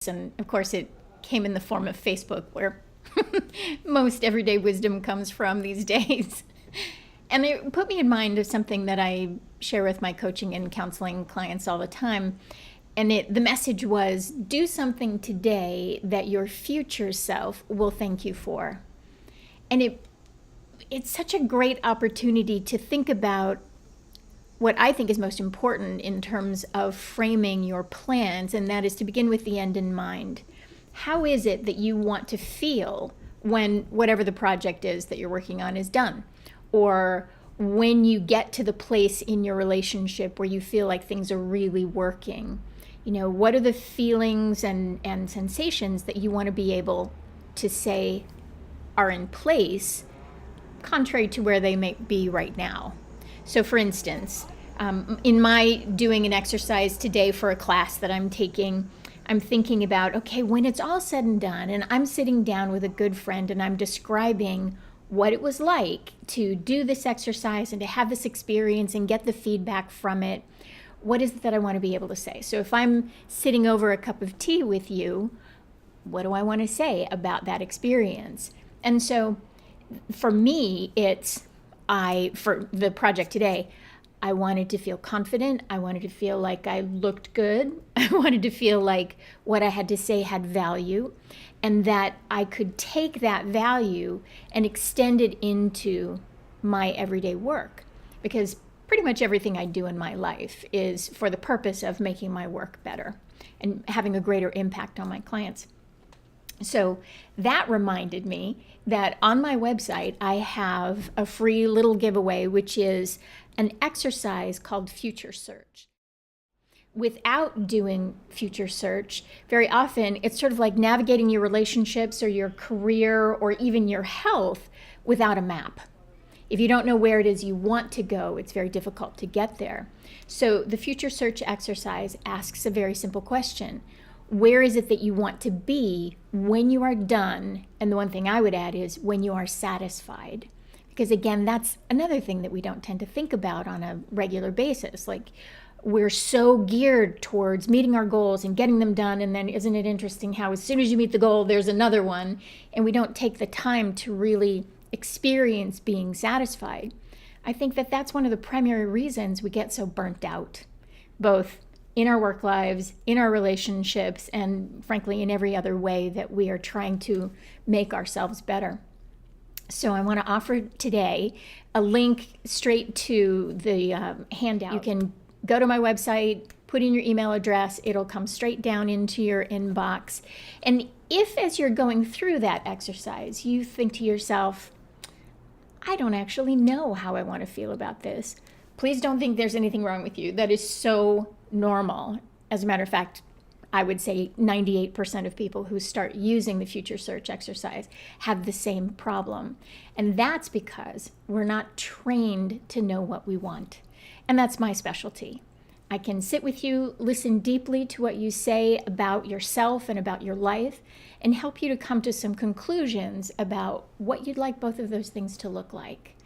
And of course, it came in the form of Facebook, where most everyday wisdom comes from these days. And it put me in mind of something that I share with my coaching and counseling clients all the time. And the message was, do something today that your future self will thank you for. And it's such a great opportunity to think about what I think is most important in terms of framing your plans, and that is to begin with the end in mind. How is it that you want to feel when whatever the project is that you're working on is done? Or when you get to the place in your relationship where you feel like things are really working? What are the feelings and sensations that you want to be able to say are in place, contrary to where they may be right now? So for instance, in my doing an exercise today for a class that I'm taking, I'm thinking about, okay, when it's all said and done and I'm sitting down with a good friend and I'm describing what it was like to do this exercise and to have this experience and get the feedback from it, what is it that I want to be able to say? So if I'm sitting over a cup of tea with you, what do I want to say about that experience? And so for me, for the project today, I wanted to feel confident. I wanted to feel like I looked good. I wanted to feel like what I had to say had value, and that I could take that value and extend it into my everyday work. Because pretty much everything I do in my life is for the purpose of making my work better and having a greater impact on my clients. So that reminded me that on my website, I have a free little giveaway, which is an exercise called Future Search. Without doing Future Search, very often it's sort of like navigating your relationships or your career or even your health without a map. If you don't know where it is you want to go, it's very difficult to get there. So the Future Search exercise asks a very simple question. Where is it that you want to be when you are done? And the one thing I would add is when you are satisfied. Because again, that's another thing that we don't tend to think about on a regular basis. Like, we're so geared towards meeting our goals and getting them done. And then isn't it interesting how as soon as you meet the goal, there's another one, and we don't take the time to really experience being satisfied. I think that that's one of the primary reasons we get so burnt out, both in our work lives, in our relationships, and frankly, in every other way that we are trying to make ourselves better. So I want to offer today a link straight to the handout. You can go to my website, put in your email address, it'll come straight down into your inbox. And if as you're going through that exercise, you think to yourself, I don't actually know how I want to feel about this, please don't think there's anything wrong with you. That is so normal. As a matter of fact, I would say 98% of people who start using the Future Search exercise have the same problem. And that's because we're not trained to know what we want. And that's my specialty. I can sit with you, listen deeply to what you say about yourself and about your life, and help you to come to some conclusions about what you'd like both of those things to look like.